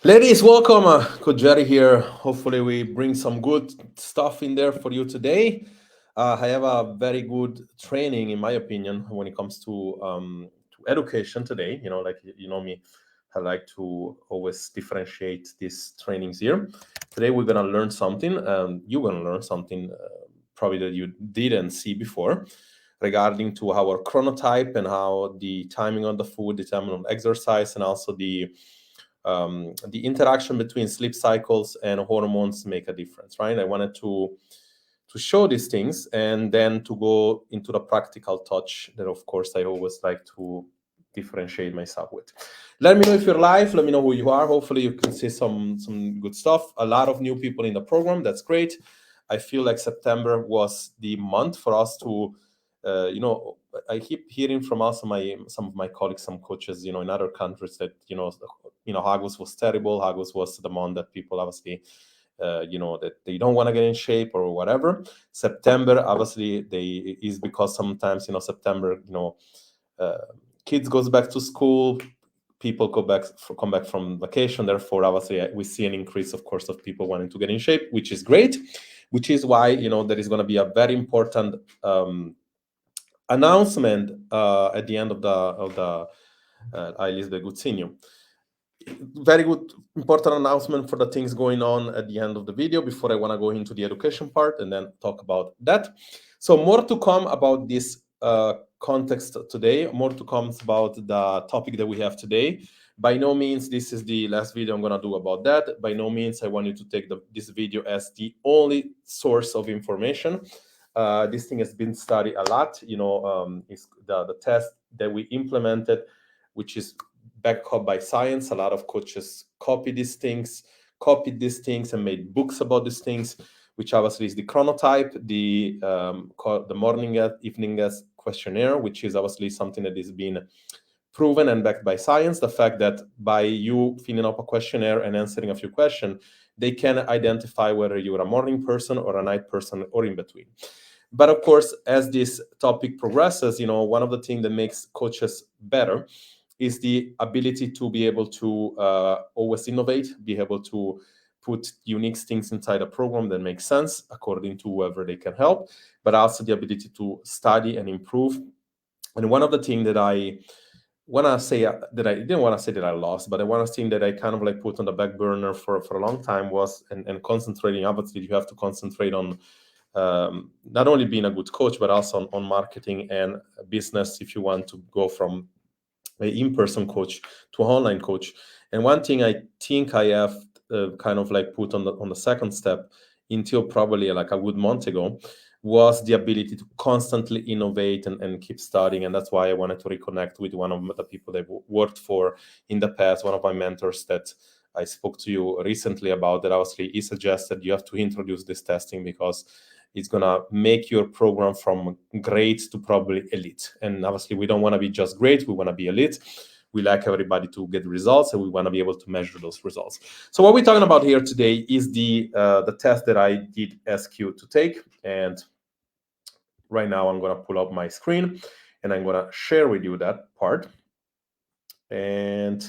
Ladies, welcome. Coach Jerry here. Hopefully, we bring some good stuff in there for you today. I have a very good training, in my opinion, when it comes to education today. Like you know me, I like to always differentiate these trainings here. Today, we're gonna learn something. You're gonna learn something probably that you didn't see before, regarding to our chronotype and how the timing on the food, the timing on exercise, and also the interaction between sleep cycles and hormones make a difference, right? I wanted to show these things and then to go into the practical touch that, of course, I always like to differentiate myself with. Let me know if you're live. Let me know who you are. Hopefully, you can see some good stuff. A lot of new people in the program. That's great. I feel like September was the month for us to, I keep hearing from also some of my colleagues, some coaches, in other countries that August was terrible. August was the month that people obviously, that they don't want to get in shape or whatever. September, obviously, is because sometimes September, kids goes back to school, people come back from vacation. Therefore, obviously, we see an increase, of course, of people wanting to get in shape, which is great. Which is why there is going to be a very important announcement at the end of the I list the good senior. Very good, important announcement for the things going on at the end of the video before I want to go into the education part and then talk about that. So more to come about this context today, more to come about the topic that we have today. By no means this is the last video I'm going to do about that. By no means I want you to take this video as the only source of information. This thing has been studied a lot. It's the test that we implemented, which is backed up by science. A lot of coaches copied these things and made books about these things, which obviously is the Chronotype, the Morningness-Eveningness Questionnaire, which is obviously something that is being proven and backed by science. The fact that by you filling up a questionnaire and answering a few questions, they can identify whether you're a morning person or a night person or in between. But of course, as this topic progresses, one of the things that makes coaches better is the ability to be able to always innovate, be able to put unique things inside a program that makes sense according to whoever they can help, but also the ability to study and improve. And one of the things that I want to say that I didn't want to say that I lost, but one of the things that I kind of like put on the back burner for a long time was, and concentrating, obviously you have to concentrate on not only being a good coach, but also on marketing and business if you want to go from an in-person coach to an online coach. And one thing I think I have kind of like put on the second step until probably like a good month ago was the ability to constantly innovate and keep studying. And that's why I wanted to reconnect with one of the people that I've worked for in the past, one of my mentors that I spoke to you recently about, that obviously he suggested you have to introduce this testing because it's going to make your program from great to probably elite. And obviously, we don't want to be just great. We want to be elite. We like everybody to get results, and we want to be able to measure those results. So what we're talking about here today is the test that I did ask you to take. And right now, I'm going to pull up my screen, and I'm going to share with you that part. And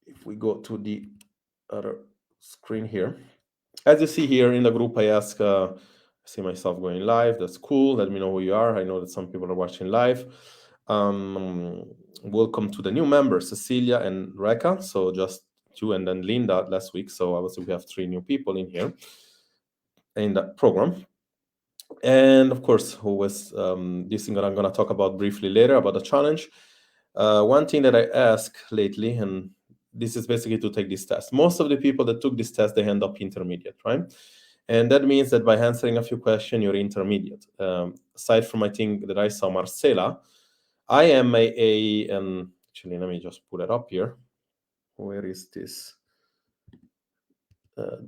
if we go to the other screen here, as you see here in the group, I ask, I see myself going live. That's cool. Let me know who you are. I know that some people are watching live. Welcome to the new members, Cecilia and Reka. So just you and then Linda last week. So obviously we have 3 new people in here in that program. And of course, who was this thing that I'm going to talk about briefly later about the challenge. One thing that I ask lately, and this is basically to take this test. Most of the people that took this test, they end up intermediate, right? And that means that by answering a few questions, you're intermediate. Aside from, I think that I saw Marcela, I am actually, let me just pull it up here. Where is this?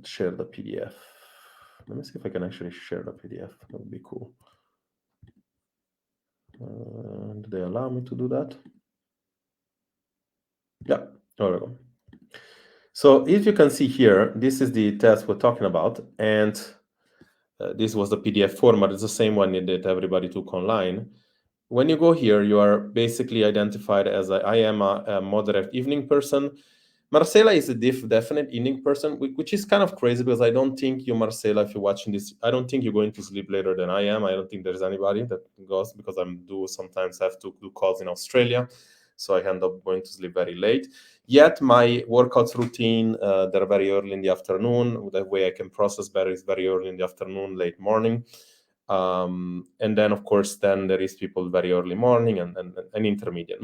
Share the PDF. Let me see if I can actually share the PDF. That would be cool. Do they allow me to do that? Yeah, there we go. So if you can see here, this is the test we're talking about, and this was the PDF format. It's the same one that everybody took online. when you go here, you are basically identified as I am a moderate evening person. Marcela is a definite evening person, which is kind of crazy because I don't think you, Marcela, if you're watching this, I don't think you're going to sleep later than I am. I don't think there's anybody that goes, because sometimes have to do calls in Australia. So I end up going to sleep very late. Yet my workouts routine, they're very early in the afternoon. The way I can process better is very early in the afternoon, late morning. And then of course then there is people very early morning and intermediate.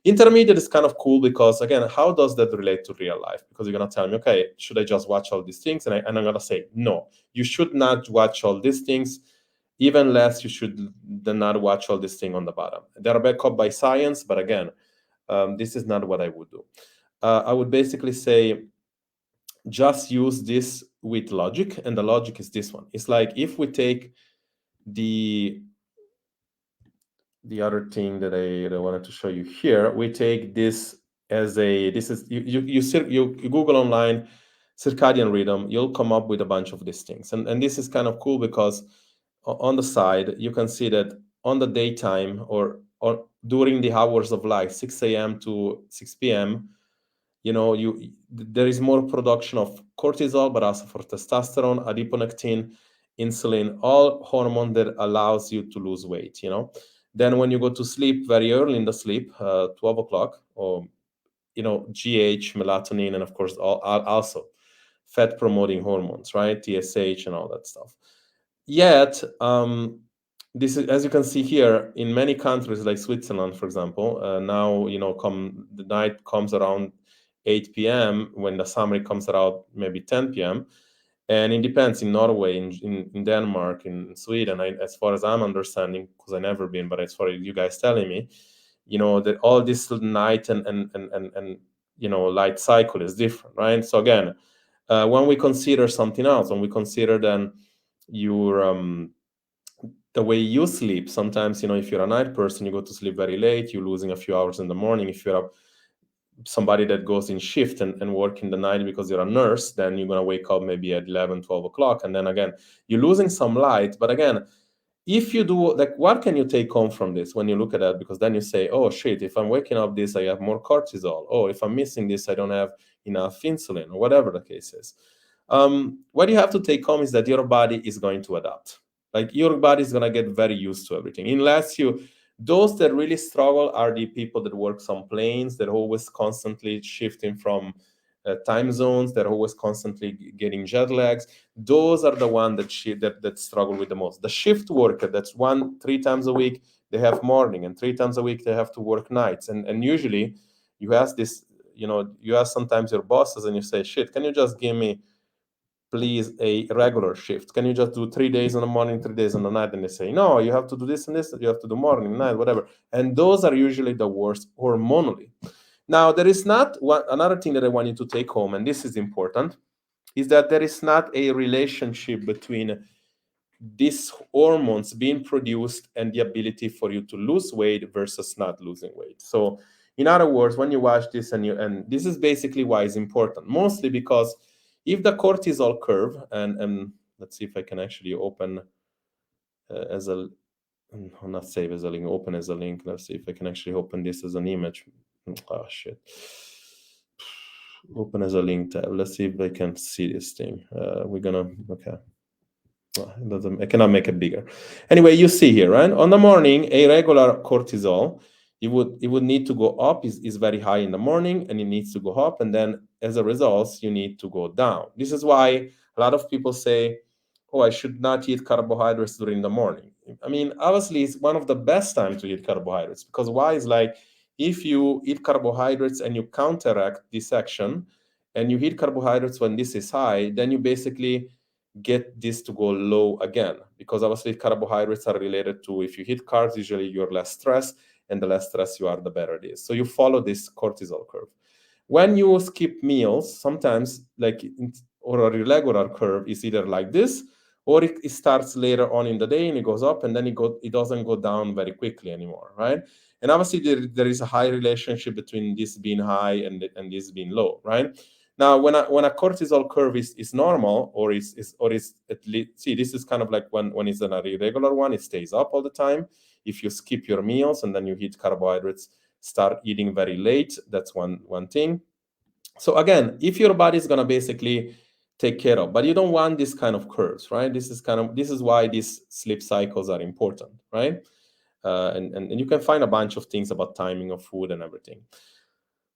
Intermediate is kind of cool because again, how does that relate to real life? Because you're gonna tell me, okay, should I just watch all these things? And I'm gonna say no, you should not watch all these things. Even less you should not watch all this thing on the bottom. They're backed up by science, but again, this is not what I would do. I would basically say just use this with logic, and the logic is this one. It's like if we take the other thing that I wanted to show you here, we take this as you Google online circadian rhythm, you'll come up with a bunch of these things. And this is kind of cool because on the side, you can see that on the daytime or during the hours of light, 6 a.m. to 6 p.m., there is more production of cortisol, but also for testosterone, adiponectin, insulin, all hormone that allows you to lose weight. Then when you go to sleep very early in the sleep, 12 o'clock, or GH, melatonin, and of course also fat promoting hormones, right? TSH and all that stuff. Yet, this is, as you can see here, in many countries like Switzerland, for example, now the night comes around 8 p.m. when the summary comes around maybe 10 p.m. And it depends in Norway, in Denmark, in Sweden. As far as I'm understanding, because I've never been, but as far as you guys telling me, that all this night and light cycle is different, right? So again, when we consider something else, when we consider then your the way you sleep, sometimes if you're a night person, you go to sleep very late, you're losing a few hours in the morning. If you're somebody that goes in shift and work in the night because you're a nurse, then you're going to wake up maybe at 11, 12 o'clock. And then again, you're losing some light. But again, if you do, like, what can you take home from this when you look at that? Because then you say, oh shit, if I'm waking up this, I have more cortisol. Oh, if I'm missing this, I don't have enough insulin, or whatever the case is. What you have to take home is that your body is going to adapt. Like, your body is going to get very used to everything. Those that really struggle are the people that work on planes, that are always constantly shifting from time zones, that are always constantly getting jet lags. Those are the ones that struggle with the most. The shift worker, that's 3 times a week, they have morning, and 3 times a week they have to work nights. And usually you ask this, you ask sometimes your bosses and you say, shit, can you just give me please a regular shift? Can you just do 3 days in the morning, 3 days in the night? And they say, no, you have to do this and this, you have to do morning, night, whatever. And those are usually the worst hormonally. Now, there is not another thing that I want you to take home, and this is important, is that there is not a relationship between these hormones being produced and the ability for you to lose weight versus not losing weight. So in other words, when you watch this and this is basically why it's important, mostly because if the cortisol curve, and let's see if I can actually open not save as a link, open as a link. Let's see if I can actually open this as an image. Oh shit. Open as a link tab. Let's see if I can see this thing. Okay. I cannot make it bigger. Anyway, you see here, right? On the morning, a regular cortisol, it would need to go up, is very high in the morning, and it needs to go up, and then as a result, you need to go down. This is why a lot of people say, oh, I should not eat carbohydrates during the morning. I mean, obviously, it's one of the best times to eat carbohydrates, because why is like, if you eat carbohydrates and you counteract this action, and you eat carbohydrates when this is high, then you basically get this to go low again, because obviously carbohydrates are related to, if you hit carbs, usually you're less stressed, and the less stress you are, the better it is. So you follow this cortisol curve. When you skip meals, sometimes or a regular curve is either like this, or it starts later on in the day and it goes up, and then it doesn't go down very quickly anymore, right? And obviously there is a high relationship between this being high and this being low, right? Now, when a cortisol curve is normal, or is at least, see, this is kind of like when it's an irregular one, it stays up all the time. If you skip your meals and then you eat carbohydrates, start eating very late. That's one thing. So again, if your body is gonna basically take care of, but you don't want this kind of curves, right? This is why these sleep cycles are important, right? And you can find a bunch of things about timing of food and everything.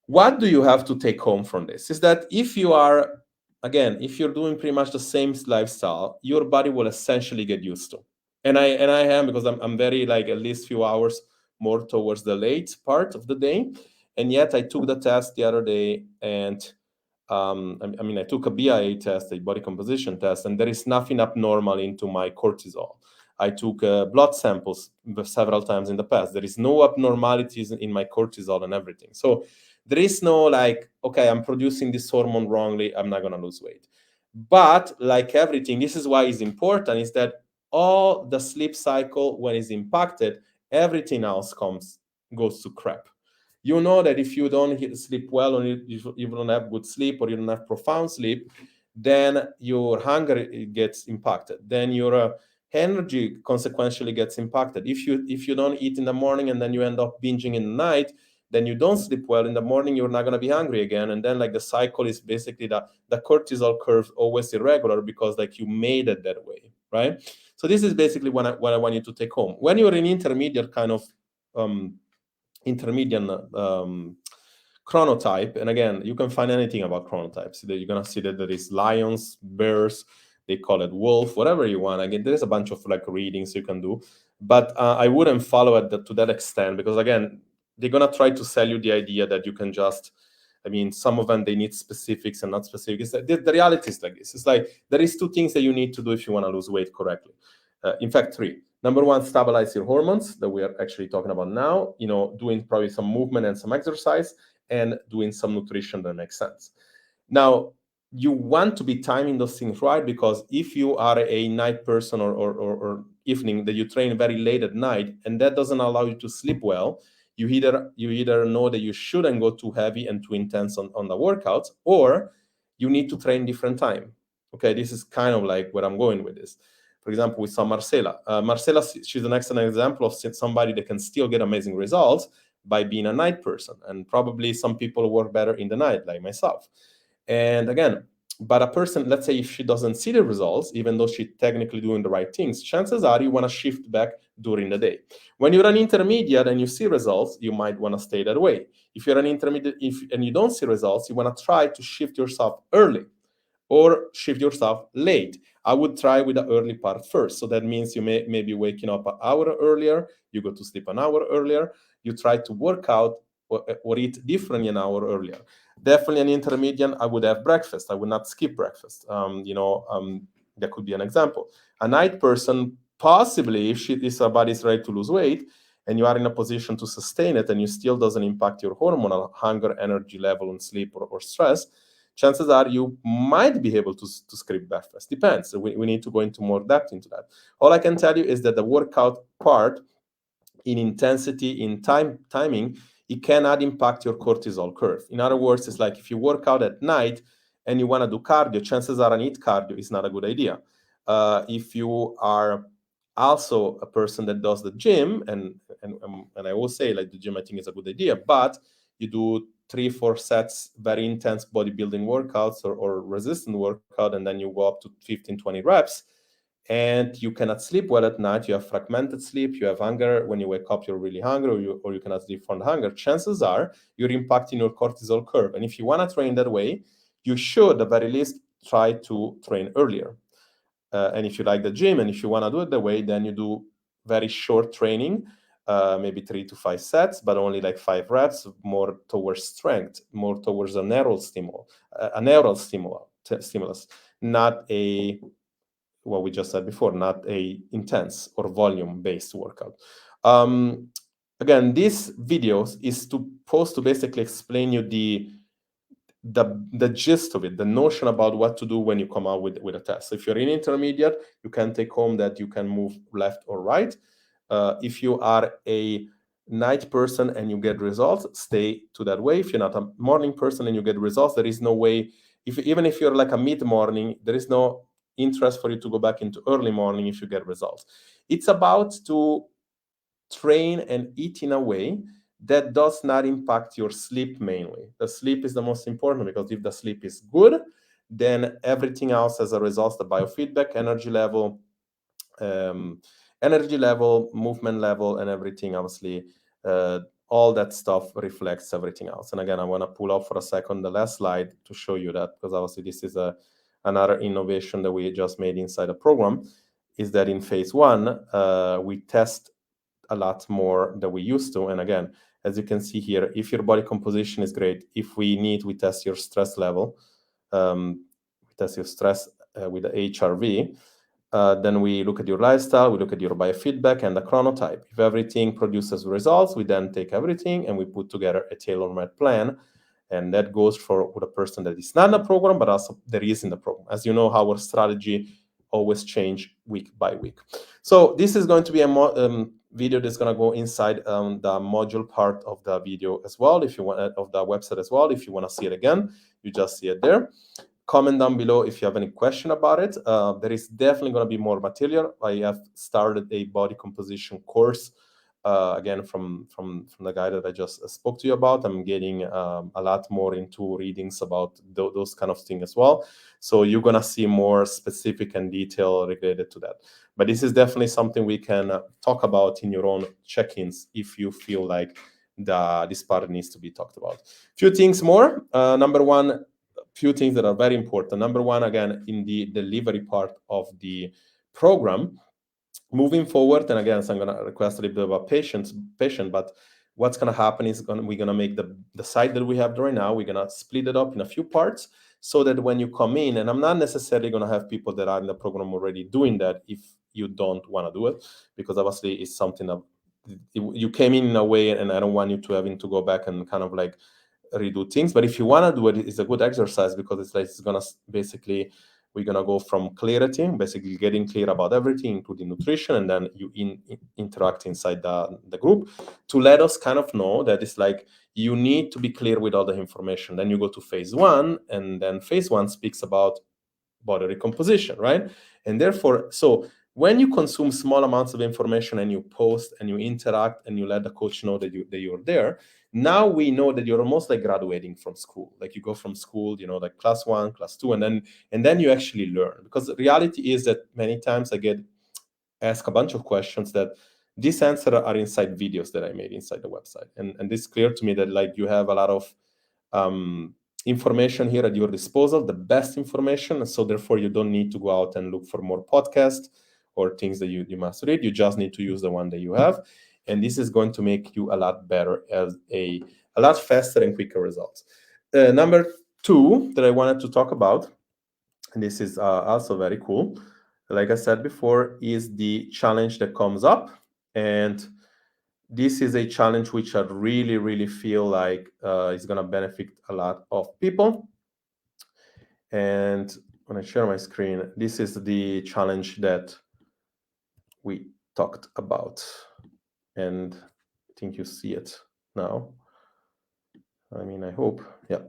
What do you have to take home from this? Is that if you're doing pretty much the same lifestyle, your body will essentially get used to. And I am, because I'm very, like, at least few hours more towards the late part of the day. And yet I took the test the other day, and I took a BIA test, a body composition test, and there is nothing abnormal into my cortisol. I took blood samples several times in the past. There is no abnormalities in my cortisol and everything. So there is no, like, okay, I'm producing this hormone wrongly, I'm not going to lose weight. But like everything, this is why it's important, is that all the sleep cycle, when it's impacted, everything else goes to crap. You know that if you don't sleep well, or you don't have good sleep, or you don't have profound sleep, then your hunger gets impacted. Then your energy consequentially gets impacted. If you don't eat in the morning and then you end up binging in the night, then you don't sleep well in the morning, you're not going to be hungry again. And then, like, the cycle is basically the cortisol curve always irregular, because, like, you made it that way, right? So this is basically what I want you to take home. When you're in intermediate kind of chronotype, and again, you can find anything about chronotypes. You're going to see that there is lions, bears, they call it wolf, whatever you want. Again, there's a bunch of, like, readings you can do, but I wouldn't follow it to that extent, because again, they're going to try to sell you the idea that you can just, some of them, they need specifics and not specifics. The reality is like this. It's like there is two things that you need to do if you want to lose weight correctly. In fact, three. Number one, stabilize your hormones that we are actually talking about now, doing probably some movement and some exercise, and doing some nutrition that makes sense. Now, you want to be timing those things right, because if you are a night person, or evening, that you train very late at night, and that doesn't allow you to sleep well, you either know that you shouldn't go too heavy and too intense on the workouts, or you need to train different time. Okay, this is kind of like where I'm going with this. For example, we saw Marcela. Marcela, she's an excellent example of somebody that can still get amazing results by being a night person. And probably some people work better in the night, like myself. And again, but a person, let's say, if she doesn't see the results, even though she's technically doing the right things, chances are you want to shift back during the day. When you're an intermediate and you see results, you might want to stay that way. If you're an intermediate and you don't see results, you want to try to shift yourself early, or shift yourself late. I would try with the early part first. So that means you may be waking up an hour earlier, you go to sleep an hour earlier, you try to work out or eat differently an hour earlier. Definitely an intermediate, I would have breakfast. I would not skip breakfast. That could be an example. A night person, possibly, if her body is ready to lose weight, and you are in a position to sustain it, and you still doesn't impact your hormonal hunger, energy level, and sleep or stress, chances are you might be able to skip breakfast. Depends. We need to go into more depth into that. All I can tell you is that the workout part, in intensity, in timing, it cannot impact your cortisol curve. In other words, it's like if you work out at night and you want to do cardio, chances are an eat cardio is not a good idea. If you are also a person that does the gym, and I always say, like, the gym, I think, is a good idea, but you do 3-4 sets, very intense bodybuilding workouts or resistant workout, and then you go up to 15-20 reps, and you cannot sleep well at night, you have fragmented sleep, you have hunger, when you wake up you're really hungry, or you cannot sleep from hunger, chances are you're impacting your cortisol curve. And if you want to train that way, you should at the very least try to train earlier. And if you like the gym and if you want to do it that way, then you do very short training, maybe 3 to 5 sets, but only like 5 reps, more towards strength, more towards a neural stimulus, not a, what we just said before, not a intense or volume-based workout. Again, this video is supposed to basically explain you the gist of it, the notion about what to do when you come out with a test. So if you're in intermediate, you can take home that you can move left or right. If you are a night person and you get results, stay to that way. If you're not a morning person and you get results, there is no way, even if you're like a mid-morning, there is no interest for you to go back into early morning if you get results. It's about to train and eat in a way that does not impact your sleep mainly. The sleep is the most important, because if the sleep is good, then everything else as a result, the biofeedback, energy level, movement level, and everything, obviously, all that stuff reflects everything else. And again, I want to pull up for a second the last slide to show you that, because obviously this is another innovation that we just made inside the program, is that in phase 1, we test a lot more than we used to. And again, as you can see here, if your body composition is great, if we need, we test your stress level. We test your stress with the HRV. Then we look at your lifestyle, we look at your biofeedback and the chronotype. If everything produces results, we then take everything and we put together a tailor-made plan. And that goes for the person that is not in the program, but also that is in the program. As you know, our strategy always change week by week. So this is going to be a video that's going to go inside the module part of the video as well, if you want, of the website as well. If you want to see it again, you just see it there. Comment down below if you have any question about it. There is definitely going to be more material. I have started a body composition course, again, from the guy that I just spoke to you about. I'm getting a lot more into readings about those kind of things as well. So you're going to see more specific and detail related to that. But this is definitely something we can talk about in your own check-ins if you feel like this part needs to be talked about. Few things more. Number one, few things that are very important. Number one, again, in the delivery part of the program, moving forward, and again, so I'm going to request a little bit of patience, but what's going to happen is we're going to make the site that we have right now, we're going to split it up in a few parts, so that when you come in, and I'm not necessarily going to have people that are in the program already doing that if you don't want to do it, because obviously it's something that you came in a way, and I don't want you to having to go back and kind of like redo things. But if you want to do it, it's a good exercise, because it's going to basically, we're going to go from clarity, basically getting clear about everything, including nutrition, and then you interact inside the group to let us kind of know that it's like you need to be clear with all the information. Then you go to phase 1, and then phase 1 speaks about body recomposition, right? And therefore, so when you consume small amounts of information and you post and you interact and you let the coach know that you're there, now we know that you're almost like graduating from school. Like you go from school, like class 1, class 2, and then you actually learn. Because the reality is that many times I get asked a bunch of questions that these answers are inside videos that I made inside the website. And it's clear to me that like you have a lot of information here at your disposal, the best information. And so therefore you don't need to go out and look for more podcasts or things that you must read. You just need to use the one that you have. And this is going to make you a lot better, as a lot faster and quicker results. Number 2 that I wanted to talk about, and this is also very cool, like I said before, is the challenge that comes up. And this is a challenge which I really, really feel like is going to benefit a lot of people. And when I share my screen, this is the challenge that we talked about. And I think you see it now. I mean, I hope. Yeah.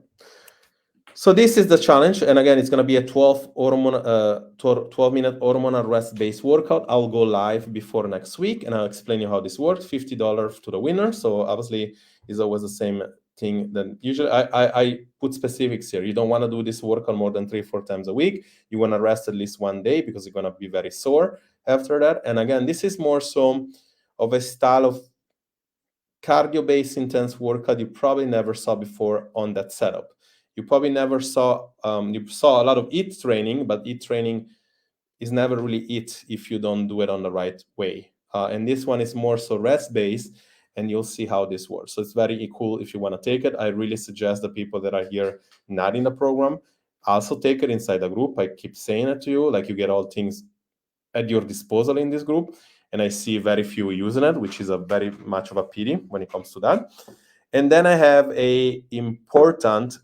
So this is the challenge. And again, it's going to be a 12-minute hormonal rest-based workout. I'll go live before next week, and I'll explain you how this works. $50 to the winner. So obviously, it's always the same thing. Then usually I put specifics here. You don't want to do this workout more than 3-4 times a week. You want to rest at least one day, because you're going to be very sore after that. And again, this is more so of a style of cardio-based intense workout you probably never saw before on that setup. You probably never saw, you saw a lot of HIIT training, but HIIT training is never really HIIT if you don't do it on the right way. And this one is more so rest-based, and you'll see how this works. So it's very cool if you want to take it. I really suggest the people that are here not in the program also take it inside the group. I keep saying it to you, like you get all things at your disposal in this group. And I see very few using it, which is a very much of a pity when it comes to that. And then I have a important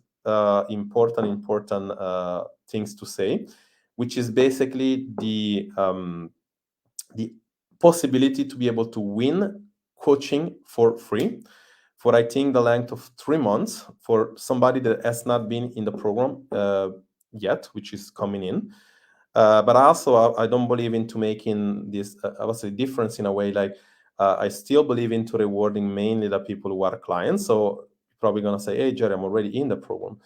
things to say, which is basically the possibility to be able to win coaching for free for, I think, the length of 3 months for somebody that has not been in the program yet, which is coming in. But also, I don't believe into making this obviously difference in a way like I still believe into rewarding mainly the people who are clients. So you're probably going to say, hey, Jerry, I'm already in the program.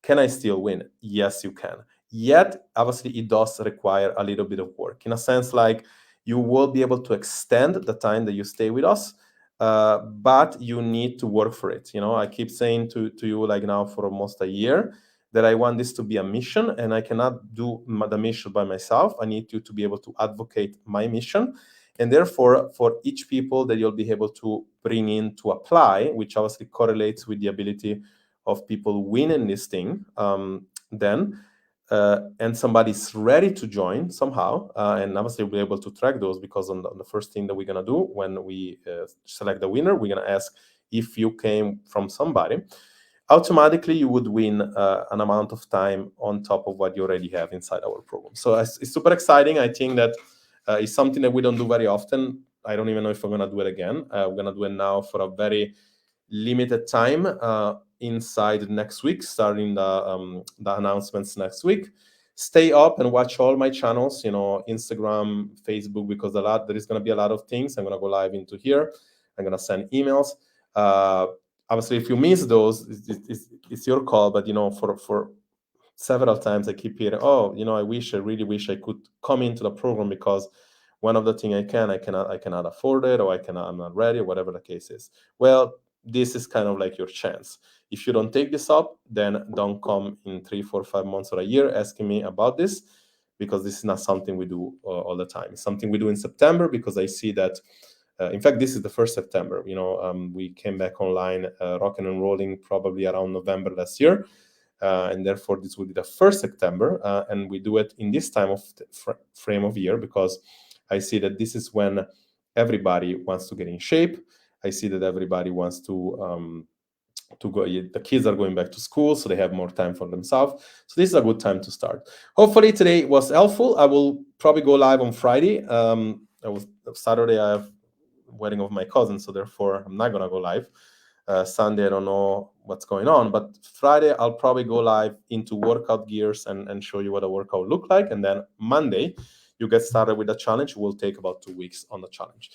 Can I still win? Yes, you can. Yet, obviously, it does require a little bit of work. In a sense, like you will be able to extend the time that you stay with us, but you need to work for it. I keep saying to you, like now for almost a year, that I want this to be a mission, and I cannot do the mission by myself. I need you to be able to advocate my mission. And therefore, for each people that you'll be able to bring in to apply, which obviously correlates with the ability of people winning this thing, and somebody's ready to join somehow, and obviously we'll be able to track those, because on the first thing that we're going to do when we select the winner, we're going to ask if you came from somebody. Automatically you would win an amount of time on top of what you already have inside our program. So it's super exciting. I think that it's something that we don't do very often. I don't even know if we're going to do it again. We're going to do it now for a very limited time inside next week, starting the announcements next week. Stay up and watch all my channels, Instagram, Facebook, because there is going to be a lot of things. I'm going to go live into here. I'm going to send emails. Obviously, if you miss those, it's your call. But for several times I keep hearing, I really wish I could come into the program, because one of the things I cannot afford it, or I'm not ready, or whatever the case is. Well, this is kind of like your chance. If you don't take this up, then don't come in 3, 4, 5 months or a year asking me about this, because this is not something we do all the time. It's something we do in September, because I see that, in fact, this is the 1st September. We came back online, rocking and rolling, probably around November last year. And therefore, this will be the 1st September. And we do it in this time of frame of year, because I see that this is when everybody wants to get in shape. I see that everybody wants to go. The kids are going back to school, so they have more time for themselves. So this is a good time to start. Hopefully today was helpful. I will probably go live on Friday. Saturday I have wedding of my cousin, so therefore I'm not gonna go live. Sunday I don't know what's going on, but Friday I'll probably go live into workout gears and show you what a workout look like. And then Monday you get started with the challenge. It will take about 2 weeks on the challenge.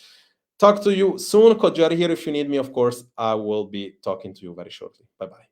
Talk to you soon. Coach Jerry here. If you need me, of course, I will be talking to you very shortly. Bye-bye.